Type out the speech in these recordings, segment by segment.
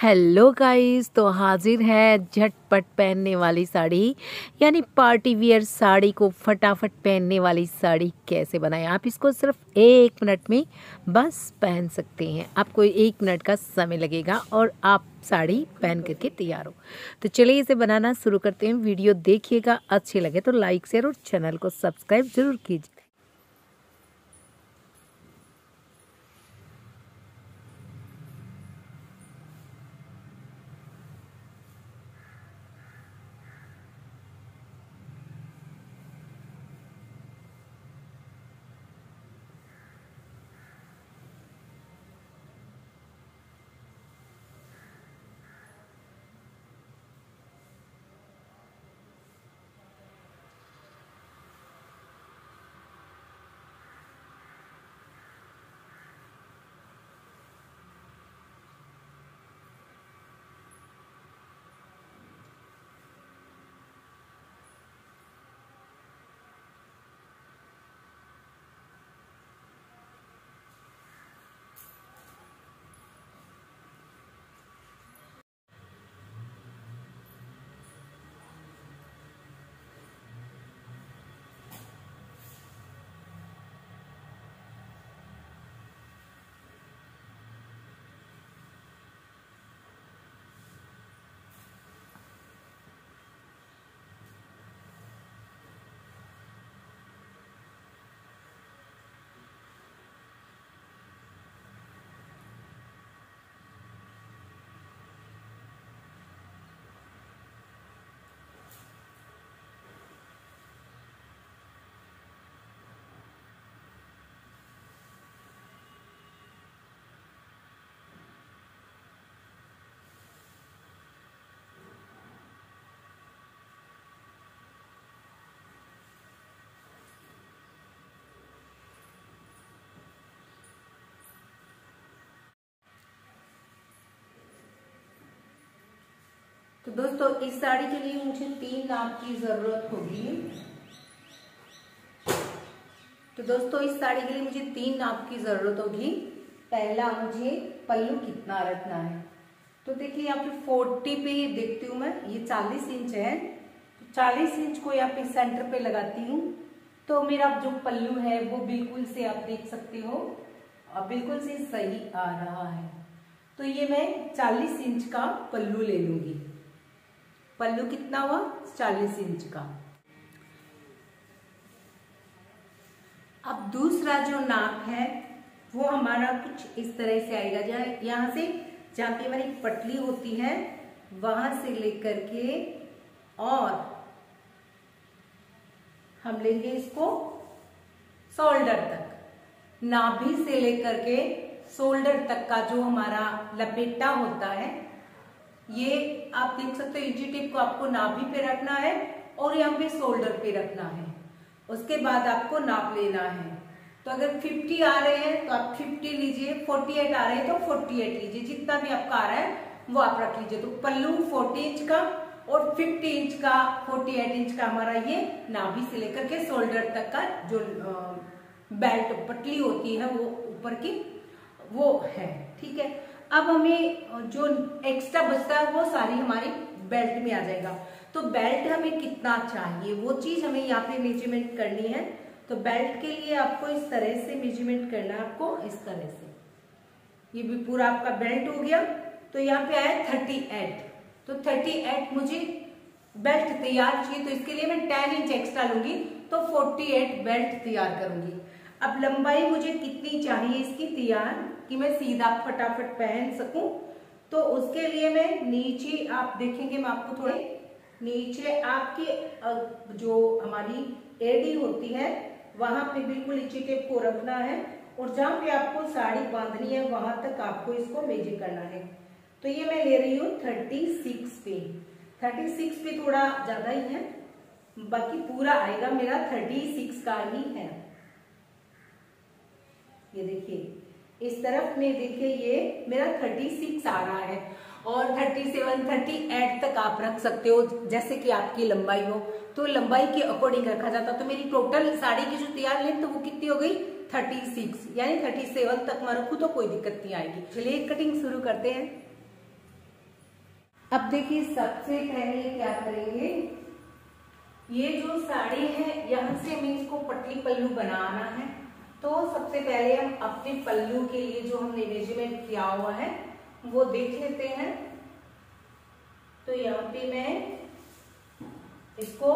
Hello guys, तो हाजिर है झटपट पहनने वाली साड़ी यानी पार्टी वियर साड़ी को फटाफट पहनने वाली साड़ी कैसे बनाएं। आप इसको सिर्फ 1 मिनट में बस पहन सकते हैं। आपको 1 मिनट का समय लगेगा और आप साड़ी पहन करके तैयार हो। तो चलिए इसे बनाना शुरू करते हैं। वीडियो देखिएगा, अच्छे लगे तो लाइक शेयर और चैनल को सब्सक्राइब जरूर कीजिए। तो दोस्तों, इस साड़ी के लिए मुझे 3 नाप की जरूरत होगी। तो दोस्तों, इस साड़ी के लिए मुझे 3 नाप की जरूरत होगी। पहला, मुझे पल्लू कितना रखना है। तो देखिए यहाँ पे 40 पे देखती हूँ मैं, ये 40 इंच है। तो 40 इंच को यहाँ पे सेंटर पे लगाती हूँ। तो मेरा जो पल्लू है वो बिल्कुल से आप देख सकते हो, और बिल्कुल से सही आ रहा है। तो ये मैं 40 इंच का पल्लू ले लूंगी। पल्लू कितना हुआ? 40 इंच का। अब दूसरा जो नाप है वो हमारा कुछ इस तरह से आएगा। यहाँ से जहाँ पे हमारी पटली होती है वहां से लेकर के और हम लेंगे इसको शोल्डर तक। नाभि से लेकर के शोल्डर तक का जो हमारा लपेटा होता है, ये आप देख सकते हो। इंची टेप को आपको नाभि पे रखना है और यहाँ पे शोल्डर पे रखना है। उसके बाद आपको नाप लेना है। तो अगर 50 आ रहे हैं तो आप 50 लीजिए, 48 आ रहे हैं तो 48 लीजिए, जितना भी आपका आ रहा है वो आप रख लीजिए। तो पल्लू 40 इंच का और 50 इंच का, 48 इंच का हमारा ये नाभि से लेकर के शोल्डर तक का जो बेल्ट पटली होती है वो ऊपर की वो है। ठीक है। अब हमें जो एक्स्ट्रा बचता है वो सारी हमारी बेल्ट में आ जाएगा। तो बेल्ट हमें कितना चाहिए वो चीज हमें यहाँ पे मेजरमेंट करनी है। तो बेल्ट के लिए आपको इस तरह से मेजरमेंट करना है, आपको इस तरह से। ये भी पूरा आपका बेल्ट हो गया। तो यहाँ पे आया 38। तो 38 मुझे बेल्ट तैयार चाहिए। तो इसके लिए मैं 10 इंच एक्स्ट्रा लूंगी, तो 48 बेल्ट तैयार करूंगी। अब लंबाई मुझे कितनी चाहिए इसकी तैयार कि मैं सीधा फटाफट पहन सकूं। तो उसके लिए मैं नीचे, आप देखेंगे मैं आपको थोड़े नीचे आपकी जो हमारी एड़ी होती है वहां पे बिल्कुल इंची टेप को रखना है और जहां पे आपको साड़ी बांधनी है वहां तक आपको इसको मेजर करना है। तो ये मैं ले रही हूँ 36 पे। 36 पे थोड़ा ज्यादा ही है, बाकी पूरा आएगा मेरा 36 का ही है। ये देखिए इस तरफ में, देखिए ये मेरा 36 आ रहा है और 37, 38 तक आप रख सकते हो जैसे कि आपकी लंबाई हो। तो लंबाई के अकॉर्डिंग रखा जाता। तो मेरी टोटल साड़ी की जो तैयार लेंथ वो कितनी हो गई? 36, यानी 37 तक मैं रखूं तो कोई दिक्कत नहीं आएगी। चलिए कटिंग शुरू करते हैं। अब देखिए सबसे पहले क्या करेंगे, ये जो साड़ी है यहाँ से हमें इसको पतली पल्लू बनाना है। तो सबसे पहले हम अपने पल्लू के लिए जो हमने मेजरमेंट किया हुआ है वो देख लेते हैं। तो यहाँ पे मैं इसको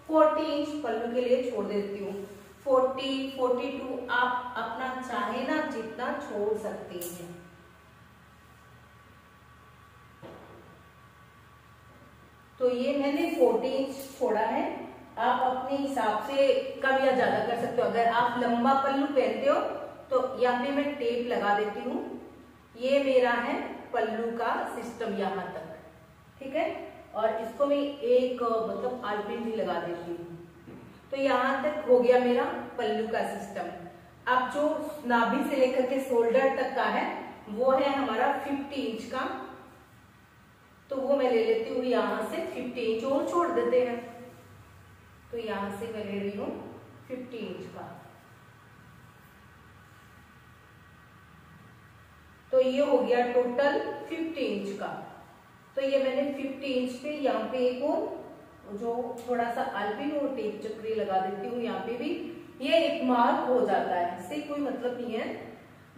40 इंच पल्लू के लिए छोड़ देती हूँ। 40, 42 आप अपना चाहे ना जितना छोड़ सकते हैं। तो ये मैंने 40 इंच छोड़ा है। आप अपने हिसाब से कम या ज्यादा कर सकते हो। अगर आप लंबा पल्लू पहनते हो तो यहाँ पे मैं टेप लगा देती हूँ। ये मेरा है पल्लू का सिस्टम यहाँ तक, ठीक है। और इसको मैं एक मतलब आलपिन भी लगा देती हूँ। तो यहाँ तक हो गया मेरा पल्लू का सिस्टम। अब जो नाभि से लेकर के शोल्डर तक का है वो है हमारा 50 इंच का। तो वो मैं ले लेती हूँ यहाँ से 50 इंच और छोड़ देते हैं। तो यहाँ से मैं ले रही हूँ 50 इंच का। तो ये हो गया टोटल 50 इंच का। तो ये मैंने 50 इंच पे यहाँ पे एक और जो थोड़ा सा अल्पिन और टेप चक्री लगा देती हूँ यहाँ पे भी। ये एक मार्क हो जाता है, इससे कोई मतलब नहीं है।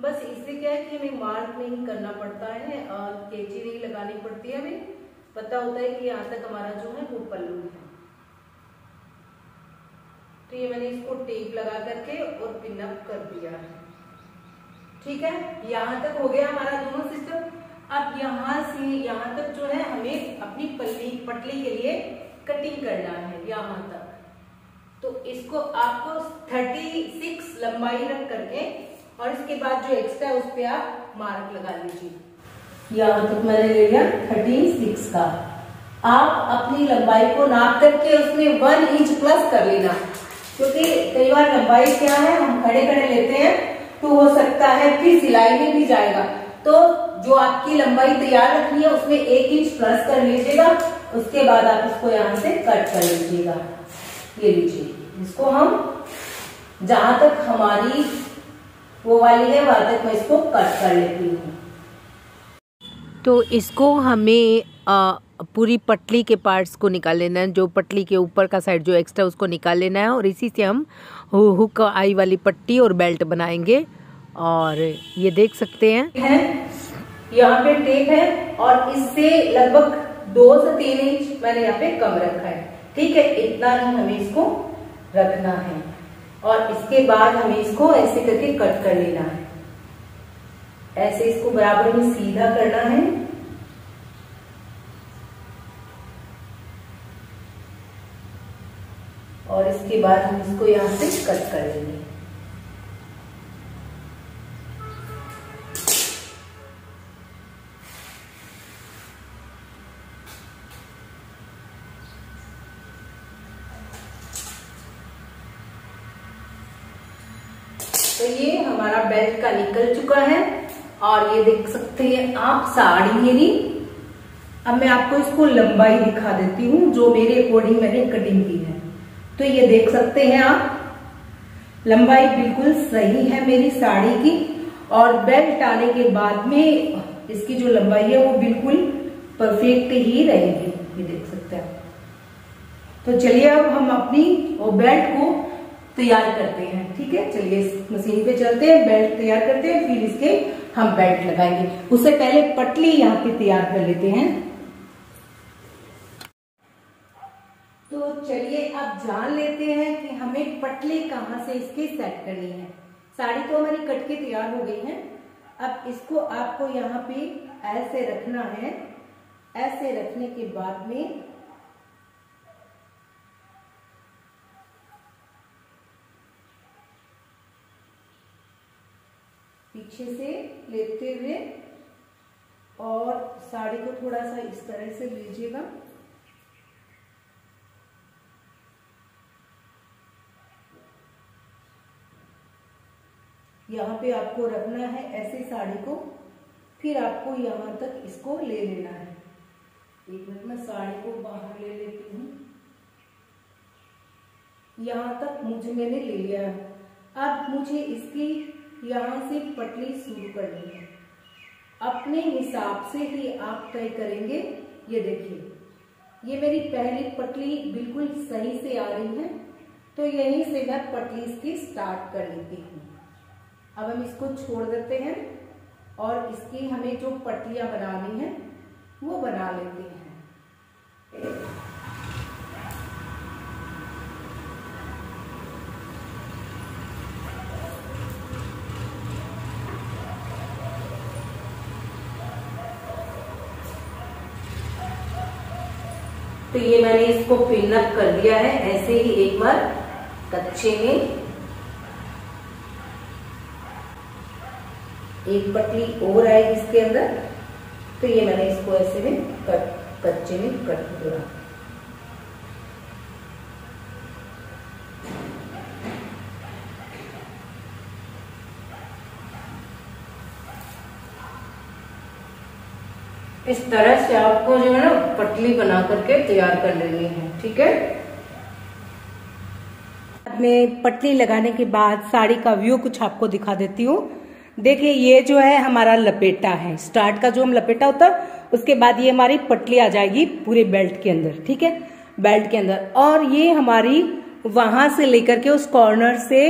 बस इससे क्या है कि हमें मार्क नहीं करना पड़ता है और कैंची नहीं लगानी पड़ती है। हमें पता होता है कि यहाँ तक हमारा जो है वो पल्लू है। तो ये मैंने इसको टेप लगा करके और पिन अप कर दिया है, ठीक है। यहाँ तक हो गया हमारा दोनों सिस्टम। अब यहाँ से यहाँ तक जो है हमें अपनी पटली के लिए कटिंग करना है यहाँ तक। तो इसको आपको 36 लंबाई रख करके और इसके बाद जो एक्स्ट्रा है उस पर आप मार्क लगा लीजिए। यहाँ तक मैंने ले लिया 36 का। आप अपनी लंबाई को नाप करके उसमें 1 इंच प्लस कर लेना, क्योंकि कई बार लंबाई क्या है हम खड़े खड़े लेते हैं तो हो सकता है कि सिलाई में भी जाएगा। तो जो आपकी लंबाई तैयार रखनी है उसमें 1 इंच प्लस कर लीजिएगा। उसके बाद आप इसको यहाँ से कट कर लीजिएगा। ये लीजिए, इसको हम जहां तक हमारी वो वाली है वहां तक मैं इसको कट कर लेती हूँ। तो इसको हमें पूरी पटली के पार्ट्स को निकाल लेना है। जो पटली के ऊपर का साइड जो एक्स्ट्रा उसको निकाल लेना है और इसी से हम हुक आई वाली पट्टी और बेल्ट बनाएंगे। और ये देख सकते हैं यहाँ पे टेप है और इससे लगभग 2 से 3 इंच मैंने यहाँ पे कम रखा है, ठीक है। इतना ही हमें इसको रखना है और इसके बाद हमें इसको ऐसे करके कट कर लेना है। ऐसे इसको बराबर में सीधा करना है और इसके बाद हम इसको यहाँ से कट कर लेंगे। तो ये हमारा बेल्ट का निकल चुका है और ये देख सकते हैं आप साड़ी मेरी। अब मैं आपको इसको लंबाई दिखा देती हूँ जो मेरे अकॉर्डिंग मैंने कटिंग की है। तो ये देख सकते हैं आप लंबाई बिल्कुल सही है मेरी साड़ी की और बेल्ट आने के बाद में इसकी जो लंबाई है वो बिल्कुल परफेक्ट ही रहेगी। ये देख सकते हैं। तो चलिए अब हम अपनी वो बेल्ट को तैयार करते हैं, ठीक है। चलिए मशीन पे चलते हैं, बेल्ट तैयार करते हैं, फिर इसके हम बेल्ट लगाएंगे। उससे पहले पटली यहाँ पे तैयार कर लेते हैं। तो चलिए अब जान लेते हैं कि हमें पटली कहाँ से इसकी सेट करनी है। साड़ी तो हमारी कट के तैयार हो गई है। अब इसको आपको यहाँ पे ऐसे रखना है। ऐसे रखने के बाद में पीछे से लेते हुए और साड़ी को थोड़ा सा इस तरह से लीजिएगा। यहाँ पे आपको रखना है ऐसे साड़ी को, फिर आपको यहाँ तक इसको ले लेना है। एक मिनट में साड़ी को बाहर ले लेती हूँ। यहाँ तक मैंने ले लिया है। अब मुझे इसकी यहाँ से पटली शुरू करनी है। अपने हिसाब से ही आप तय करेंगे ये देखिए, ये मेरी पहली पटली बिल्कुल सही से आ रही है, तो यहीं से मैं पटली इसकी स्टार्ट कर लेती हूँ। अब हम इसको छोड़ देते हैं और इसकी हमें जो पटलियां बनानी है वो बना लेते हैं। तो ये मैंने इसको पिन अप कर दिया है, ऐसे ही एक बार कच्चे में एक पटली और आएगी इसके अंदर, तो ये मैंने इसको ऐसे में कच्चे में कट दिया। इस तरह से आपको जो है ना पटली बना करके तैयार कर लेनी है, ठीक है। मैं पटली लगाने के बाद साड़ी का व्यू कुछ आपको दिखा देती हूँ। देखिए, ये जो है हमारा लपेटा है, स्टार्ट का जो हम लपेटा होता है, उसके बाद ये हमारी पटली आ जाएगी पूरे बेल्ट के अंदर, ठीक है, बेल्ट के अंदर। और ये हमारी वहां से लेकर के उस कॉर्नर से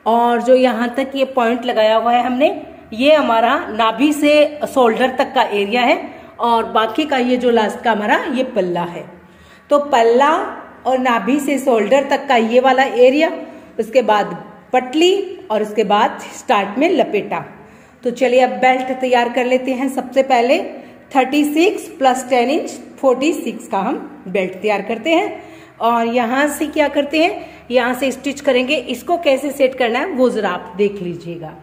और जो यहाँ तक ये पॉइंट लगाया हुआ है हमने, ये हमारा नाभि से शोल्डर तक का एरिया है और बाकी का ये जो लास्ट का हमारा ये पल्ला है। तो पल्ला और नाभि से शोल्डर तक का ये वाला एरिया, उसके बाद पटली और उसके बाद स्टार्ट में लपेटा। तो चलिए अब बेल्ट तैयार कर लेते हैं। सबसे पहले 36 + 10 इंच 46 का हम बेल्ट तैयार करते हैं और यहां से क्या करते हैं, यहां से स्टिच करेंगे। इसको कैसे सेट करना है वो जरा आप देख लीजिएगा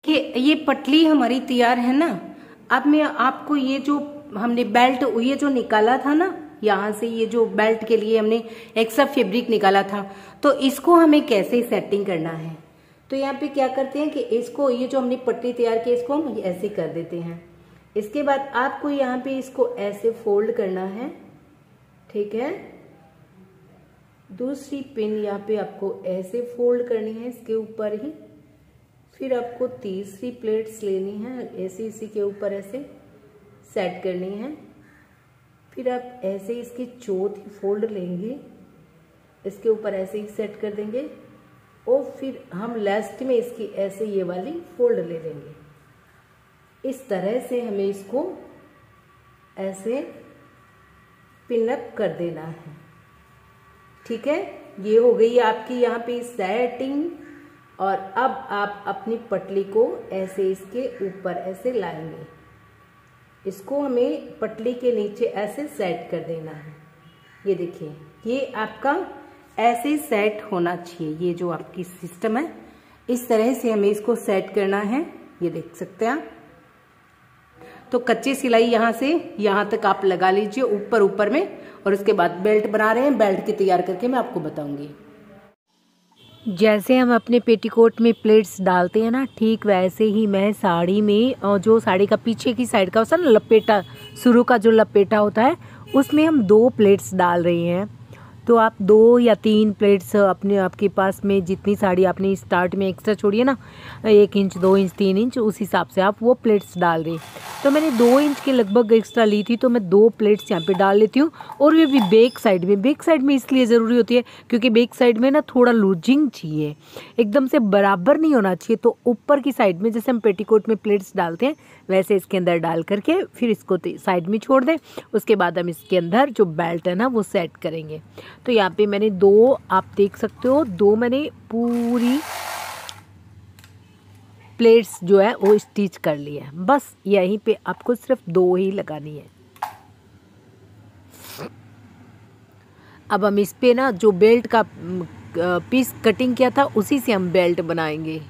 कि ये पटली हमारी तैयार है ना। अब मैं आपको ये जो हमने बेल्ट ये जो निकाला था ना, यहाँ से ये जो बेल्ट के लिए हमने एक्स्ट्रा फैब्रिक निकाला था, तो इसको हमें कैसे सेटिंग करना है। तो यहाँ पे क्या करते हैं कि इसको ये जो हमने पट्टी तैयार की इसको हम ऐसे कर देते हैं। इसके बाद आपको यहाँ पे इसको ऐसे फोल्ड करना है, ठीक है। दूसरी पिन यहाँ पे आपको ऐसे फोल्ड करनी है इसके ऊपर ही। फिर आपको तीसरी प्लेट्स लेनी है, ऐसे इसी के ऊपर ऐसे सेट करनी है। फिर आप ऐसे इसकी चौथी फोल्ड लेंगे, इसके ऊपर ऐसे ही सेट कर देंगे और फिर हम लास्ट में इसकी ऐसे ये वाली फोल्ड ले लेंगे। इस तरह से हमें इसको ऐसे पिन अप कर देना है, ठीक है। ये हो गई आपकी यहाँ पे सेटिंग। और अब आप अपनी पटली को ऐसे इसके ऊपर ऐसे लाएंगे, इसको हमें पटली के नीचे ऐसे सेट कर देना है। ये देखिए, ये आपका ऐसे सेट होना चाहिए। ये जो आपकी सिस्टम है इस तरह से हमें इसको सेट करना है, ये देख सकते हैं आप। तो कच्ची सिलाई यहाँ से यहाँ तक आप लगा लीजिए ऊपर ऊपर में, और उसके बाद बेल्ट बना रहे हैं। बेल्ट की तैयार करके मैं आपको बताऊंगी। जैसे हम अपने पेटीकोट में प्लेट्स डालते हैं ना, ठीक वैसे ही मैं साड़ी में, और जो साड़ी का पीछे की साइड का होता है ना लपेटा, शुरू का जो लपेटा होता है, उसमें हम 2 प्लेट्स डाल रहे हैं। तो आप 2 या 3 प्लेट्स अपने आपके पास में जितनी साड़ी आपने स्टार्ट में एक्स्ट्रा छोड़ी है ना, 1 इंच 2 इंच 3 इंच, उस हिसाब से आप वो प्लेट्स डाल रहे। तो मैंने 2 इंच के लगभग एक्स्ट्रा ली थी, तो मैं 2 प्लेट्स यहाँ पे डाल लेती हूँ। और ये भी बैक साइड में इसलिए ज़रूरी होती है क्योंकि बैक साइड में ना थोड़ा लूजिंग चाहिए, एकदम से बराबर नहीं होना चाहिए। तो ऊपर की साइड में जैसे हम पेटीकोट में प्लेट्स डालते हैं वैसे इसके अंदर डाल करके फिर इसको साइड में छोड़ दें। उसके बाद हम इसके अंदर जो बेल्ट है ना वो सेट करेंगे। तो यहाँ पे मैंने 2, आप देख सकते हो, 2 मैंने पूरी प्लेट्स जो है वो स्टिच कर ली है। बस यहीं पे आपको सिर्फ 2 ही लगानी है। अब हम इस पे ना जो बेल्ट का पीस कटिंग किया था उसी से हम बेल्ट बनाएंगे।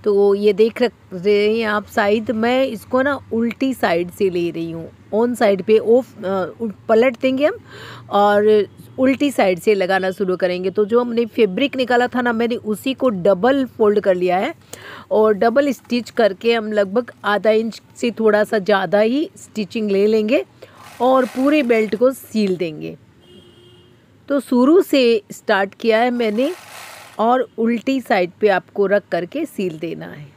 तो ये देख रहे हैं आप, शायद मैं इसको ना उल्टी साइड से ले रही हूँ, ऑन साइड पे ऑफ पलट देंगे हम और उल्टी साइड से लगाना शुरू करेंगे। तो जो हमने फैब्रिक निकाला था ना, मैंने उसी को डबल फोल्ड कर लिया है और डबल स्टिच करके हम लगभग आधा इंच से थोड़ा सा ज़्यादा ही स्टिचिंग ले लेंगे और पूरे बेल्ट को सील देंगे। तो शुरू से स्टार्ट किया है मैंने और उल्टी साइड पे आपको रख करके सील देना है।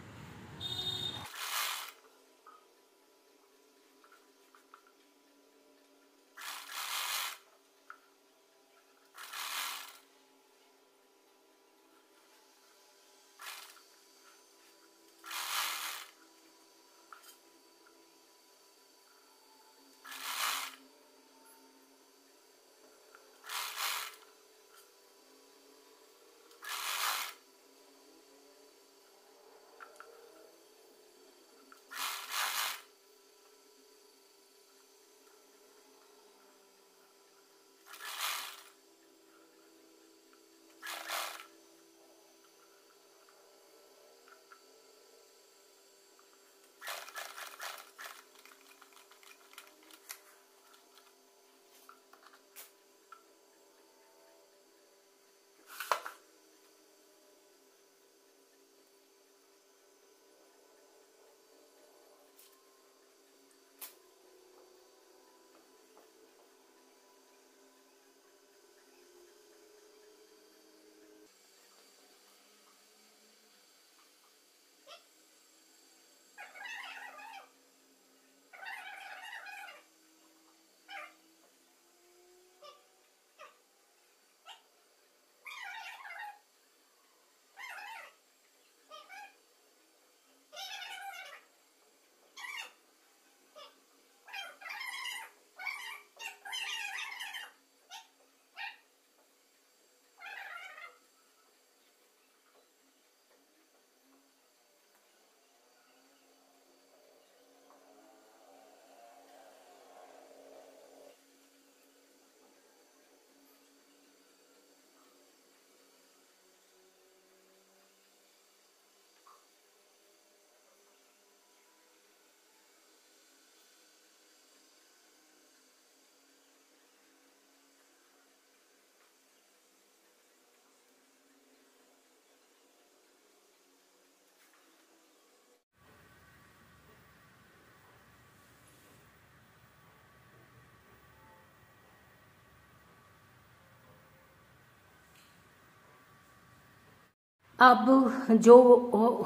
अब जो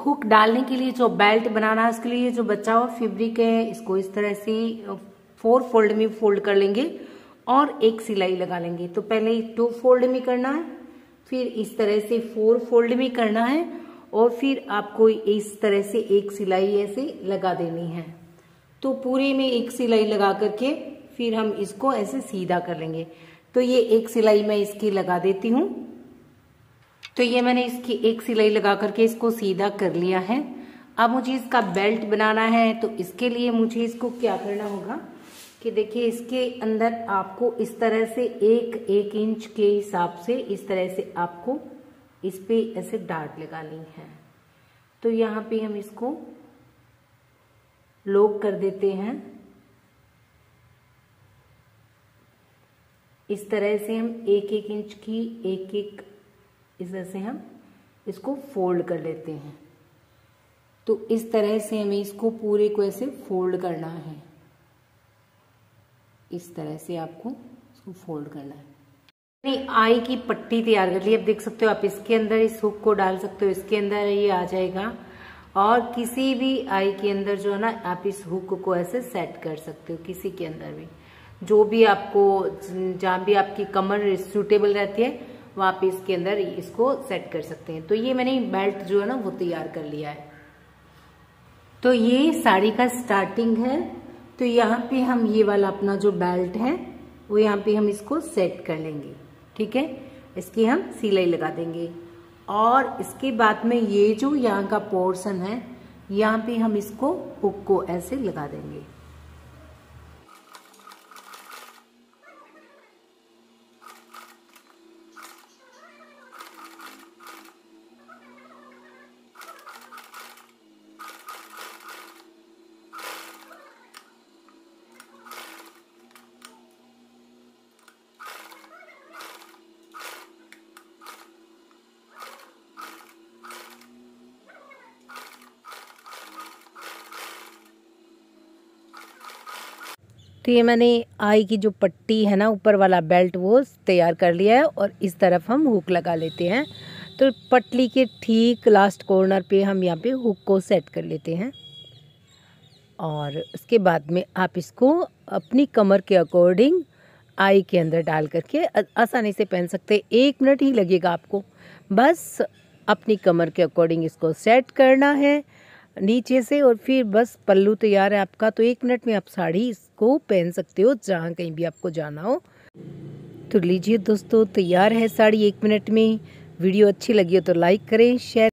हुक डालने के लिए जो बेल्ट बनाना है उसके लिए जो बचा हुआ फैब्रिक है इसको इस तरह से 4 फोल्ड में फोल्ड कर लेंगे और एक सिलाई लगा लेंगे। तो पहले 2 फोल्ड में करना है, फिर इस तरह से 4 फोल्ड में करना है और फिर आपको इस तरह से एक सिलाई ऐसे लगा देनी है। तो पूरे में एक सिलाई लगा करके फिर हम इसको ऐसे सीधा कर लेंगे। तो ये एक सिलाई मैं इसकी लगा देती हूँ। तो ये मैंने इसकी एक सिलाई लगा करके इसको सीधा कर लिया है। अब मुझे इसका बेल्ट बनाना है, तो इसके लिए मुझे इसको क्या करना होगा कि देखिए इसके अंदर आपको इस तरह से 1 इंच के हिसाब से इस तरह से आपको इस पे ऐसे डार्ट लगानी है। तो यहाँ पे हम इसको लॉक कर देते हैं। इस तरह से हम 1 इंच की एक इस तरह से हम इसको फोल्ड कर लेते हैं। तो इस तरह से हमें इसको पूरे को ऐसे फोल्ड करना है। इस तरह से आपको इसको फोल्ड करना है। मैंने आई की पट्टी तैयार कर ली। अब देख सकते हो आप इसके अंदर इस हुक को डाल सकते हो, इसके अंदर ये आ जाएगा। और किसी भी आई के अंदर जो है ना आप इस हुक को ऐसे सेट कर सकते हो, किसी के अंदर भी जो भी आपको जहाँ भी आपकी कमर सूटेबल रहती है वहां पे इसके अंदर इसको सेट कर सकते हैं। तो ये मैंने बेल्ट जो है ना वो तैयार कर लिया है। तो ये साड़ी का स्टार्टिंग है। तो यहाँ पे हम ये वाला अपना जो बेल्ट है वो यहाँ पे हम इसको सेट कर लेंगे। ठीक है, इसकी हम सिलाई लगा देंगे और इसके बाद में ये जो यहाँ का पोर्शन है यहाँ पे हम इसको हुक को ऐसे लगा देंगे। तो ये मैंने आई की जो पट्टी है ना ऊपर वाला बेल्ट वो तैयार कर लिया है और इस तरफ हम हुक लगा लेते हैं। तो पटली के ठीक लास्ट कॉर्नर पे हम यहाँ पे हुक को सेट कर लेते हैं और उसके बाद में आप इसको अपनी कमर के अकॉर्डिंग आई के अंदर डाल करके आसानी से पहन सकते हैं। 1 मिनट ही लगेगा आपको, बस अपनी कमर के अकॉर्डिंग इसको सेट करना है नीचे से और फिर बस पल्लू तैयार है आपका। तो 1 मिनट में आप साड़ी इसको पहन सकते हो जहाँ कहीं भी आपको जाना हो। तो लीजिए दोस्तों, तैयार है साड़ी 1 मिनट में। वीडियो अच्छी लगी हो तो लाइक करें, शेयर